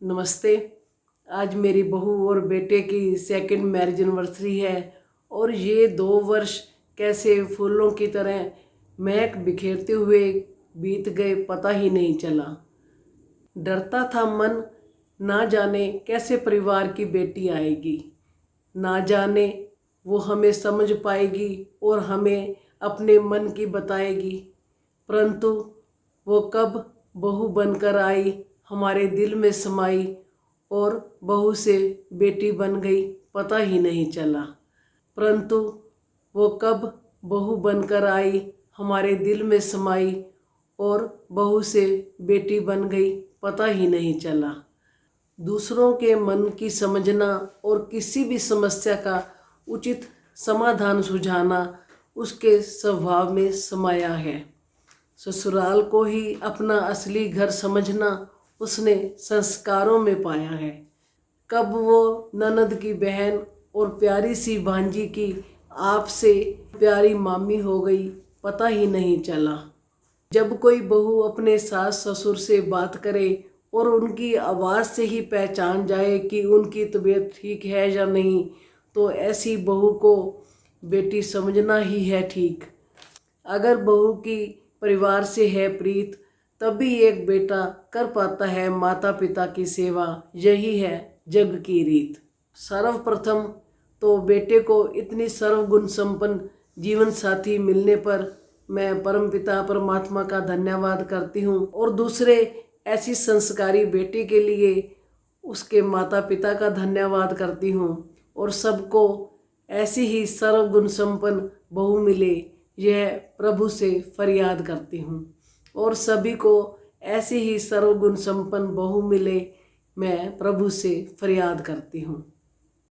नमस्ते। आज मेरी बहू और बेटे की सेकंड मैरिज एनिवर्सरी है और ये 2 वर्ष कैसे फूलों की तरह महक बिखेरते हुए बीत गए पता ही नहीं चला। डरता था मन, ना जाने कैसे परिवार की बेटी आएगी, ना जाने वो हमें समझ पाएगी और हमें अपने मन की बताएगी। परंतु वो कब बहू बनकर आई, हमारे दिल में समाई और बहू से बेटी बन गई पता ही नहीं चला। परंतु वो कब बहू बनकर आई, हमारे दिल में समाई और बहू से बेटी बन गई पता ही नहीं चला। दूसरों के मन की समझना और किसी भी समस्या का उचित समाधान सुझाना उसके स्वभाव में समाया है। ससुराल को ही अपना असली घर समझना उसने संस्कारों में पाया है। कब वो ननद की बहन और प्यारी सी भांजी की आपसे प्यारी मामी हो गई पता ही नहीं चला। जब कोई बहू अपने सास ससुर से बात करे और उनकी आवाज़ से ही पहचान जाए कि उनकी तबीयत ठीक है या नहीं, तो ऐसी बहू को बेटी समझना ही है ठीक। अगर बहू की परिवार से है प्रीत, तभी एक बेटा कर पाता है माता पिता की सेवा। यही है जग की रीत। सर्वप्रथम तो बेटे को इतनी सर्वगुण संपन्न जीवन साथी मिलने पर मैं परमपिता परमात्मा का धन्यवाद करती हूँ और दूसरे ऐसी संस्कारी बेटी के लिए उसके माता पिता का धन्यवाद करती हूँ और सबको ऐसी ही सर्वगुण संपन्न बहू मिले, यह प्रभु से फरियाद करती हूँ और सभी को ऐसी ही सर्वगुण संपन्न बहू मिले, मैं प्रभु से फरियाद करती हूँ।